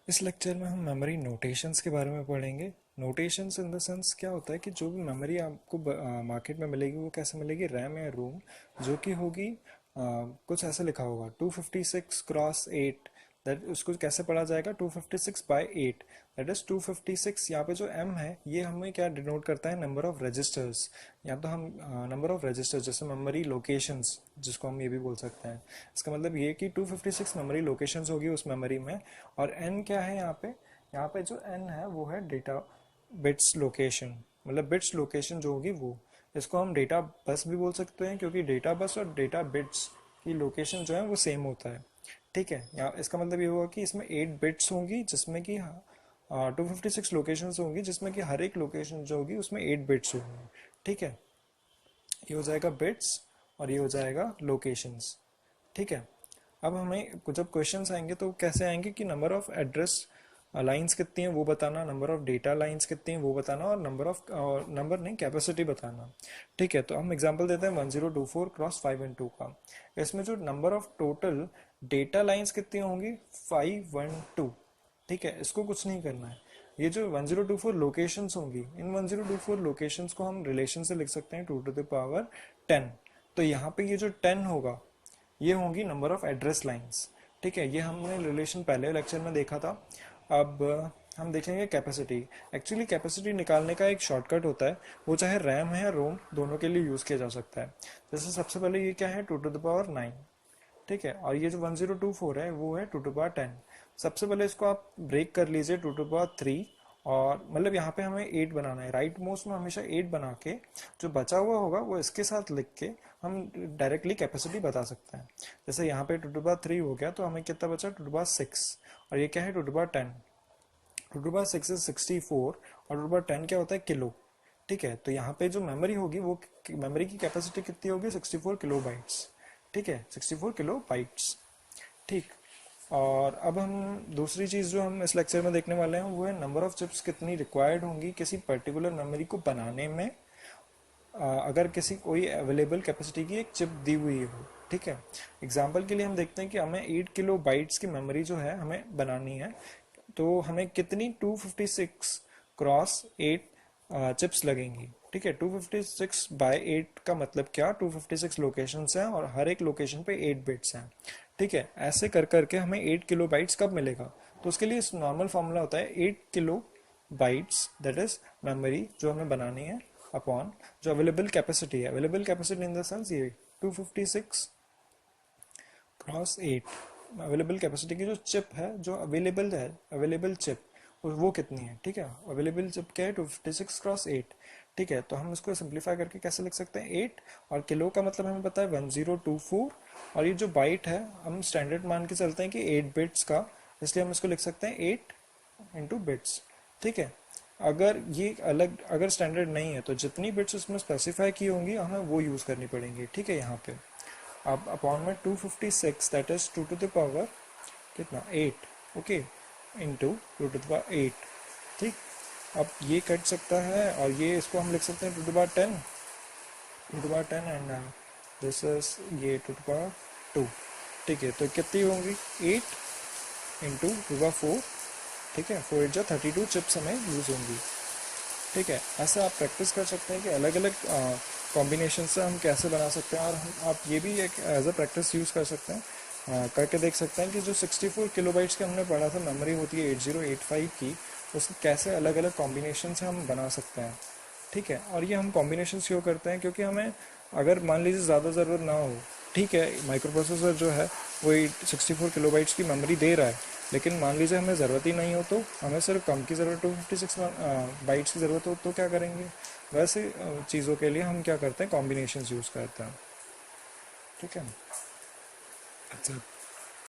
इस लेक्चर में हम मेमोरी नोटेशंस के बारे में पढ़ेंगे। नोटेशंस इन द सेंस क्या होता है कि जो भी मेमोरी आपको मार्केट में मिलेगी वो कैसे मिलेगी, रैम या रोम, जो कि होगी कुछ ऐसे लिखा होगा 256 क्रॉस 8। दैट उसको कैसे पढ़ा जाएगा, 256/8, दैट इज 256। यहाँ पे जो m है ये हमें क्या डिनोट करता है, नंबर ऑफ रजिस्टर्स। या तो हम नंबर ऑफ रजिस्टर्स जैसे मेमोरी लोकेशंस, जिसको हम ये भी बोल सकते हैं। इसका मतलब ये कि 256 मेमोरी लोकेशंस होगी उस मेमोरी में। और n क्या है यहाँ पे जो n है वो है डेटा बिट्स लोकेशन, मतलब बिट्स लोकेशन जो होगी वो। इसको हम डेटा बस भी बोल सकते हैं क्योंकि डेटा बस और डेटा बिट्स की लोकेशन जो है वो सेम होता है। ठीक है, यहाँ इसका मतलब ये हुआ कि इसमें 8 बिट्स होंगी जिसमें कि 256 लोकेशंस होंगी जिसमें कि हर एक लोकेशन जो होगी उसमें 8 बिट्स होंगे। ठीक है, ये हो जाएगा बिट्स और ये हो जाएगा लोकेशंस। ठीक है, अब हमें जब क्वेश्चंस आएंगे तो कैसे आएंगे कि नंबर ऑफ एड्रेस लाइंस कितनी है वो बताना, नंबर ऑफ डेटा लाइंस कितनी है वो बताना, और नंबर नहीं, कैपेसिटी बताना। ठीक है, तो हम एग्जांपल देते हैं 1024 क्रॉस 5 and 2 का। इसमें जो number of total data lines कितनी होंगी, 512। ठीक है, इसको कुछ नहीं करना है। ये जो 1024 लोकेशंस होंगी, इन 1024 लोकेशंस को हम रिलेशन से लिख सकते हैं 2 to the power 10। तो यहाँ पे ये जो 10 होगा ये होंगी नंबर ऑफ एड्रेस लाइंस। ठीक है, ये हमने रिलेशन पहले लेक्चर में देखा था। अब हम देखेंगे कैपेसिटी। एक्चुअली कैपेसिटी निकालने का एक शॉर्टकट होता है, वो चाहे रैम है या रोम दोनों के लिए यूज़ किया जा सकता है। जैसे सबसे पहले ये क्या है, 2 to the power 9। ठीक है, और ये जो 1024 है वो है 2 to the power 10। सबसे पहले इसको आप ब्रेक कर लीजिए 2 to the power 3। और मतलब यहाँ पे हमें 8 बनाना है, राइट मोस्ट में हमेशा 8 बना के जो बचा हुआ होगा वो इसके साथ लिख के हम डायरेक्टली कैपेसिटी बता सकते हैं। जैसे यहाँ पे 2 to the power 3 हो गया तो हमें कितना बचा, 2 to the power 6। और ये क्या है, 2 to the power 10। 2 to the power 6 is 64 और 2 to the power 10 क्या होता है, किलो। ठीक है, तो यहाँ पे जो मेमोरी होगी वो मेमोरी की कैपेसिटी कितनी होगी, 64 किलो बाइट्स। ठीक है, 64 किलो बाइट्स। ठीक, और अब हम दूसरी चीज़ जो हम इस लेक्चर में देखने वाले हैं वो है नंबर ऑफ चिप्स कितनी रिक्वायर्ड होंगी किसी पर्टिकुलर मेमोरी को बनाने में, अगर किसी कोई अवेलेबल कैपेसिटी की एक चिप दी हुई हो। ठीक है, एग्जांपल के लिए हम देखते हैं कि हमें 8 किलो बाइट्स की मेमोरी जो है हमें बनानी है, तो हमें कितनी 256 क्रॉस 8 चिप्स लगेंगी। ठीक है, 256/8 का मतलब क्या, 256 लोकेशंस हैं और हर एक लोकेशन पे 8 बिट्स हैं। ठीक है, ऐसे कर करके हमें 8 किलो बाइट्स कब मिलेगा, तो उसके लिए नॉर्मल फॉर्मूला होता है 8 kilo bytes, that is memory जो हमें बनानी है, अपॉन जो अवेलेबल कैपेसिटी है। Available capacity in the sense ये 256 क्रॉस 8 अवेलेबल कैपेसिटी की जो चिप है, जो अवेलेबल है, अवेलेबल चिप वो कितनी है। ठीक है, अवेलेबल चिप क्या है, 256 क्रॉस 8। ठीक है, तो हम इसको सिंप्लीफाई करके कैसे लिख सकते हैं, 8, और किलो का मतलब हमें पता है 1024। और ये जो बाइट है हम स्टैंडर्ड मान के चलते हैं कि 8 बिट्स का, इसलिए हम इसको लिख सकते हैं 8 × बिट्स। ठीक है, अगर ये अलग, अगर स्टैंडर्ड नहीं है तो जितनी बिट्स उसमें स्पेसिफाई की होंगी हमें वो यूज़ करनी पड़ेंगी। ठीक है, यहाँ पे अब अपॉन में 256, that is 2 to the power कितना, 8। Okay, into 2 to the power 8। ठीक, अब ये कट सकता है और ये इसको हम लिख सकते हैं 2 to the power 10, 2 to the power 10 and this is ये 2 to the power 2। ठीक है, तो कितनी होंगी, 8 इंटू 2 to the power 4। ठीक है, 4 8 जो 32 चिप्स हमें यूज़ होंगी। ठीक है, ऐसे आप प्रैक्टिस कर सकते हैं कि अलग अलग कॉम्बिनेशन से हम कैसे बना सकते हैं, और हम आप ये भी एक एज अ प्रैक्टिस यूज़ कर सकते हैं, करके देख सकते हैं कि जो 64 किलोबाइट्स की हमने पढ़ा था मेमोरी होती है 8085 की, उसको कैसे अलग अलग कॉम्बिनेशन से हम बना सकते हैं। ठीक है, और ये हम कॉम्बिनेशन क्यों करते हैं, क्योंकि हमें अगर मान लीजिए ज़्यादा ज़रूरत ना हो, ठीक है, माइक्रो प्रोसेसर जो है वो 64 किलोबाइट्स की मेमोरी दे रहा है, लेकिन मान लीजिए हमें ज़रूरत ही नहीं हो तो हमें सिर्फ कम की ज़रूरत, 256 बाइट्स की ज़रूरत हो तो क्या करेंगे, वैसे चीज़ों के लिए हम क्या करते हैं, कॉम्बिनेशन यूज़ करते हैं। ठीक है, अच्छा।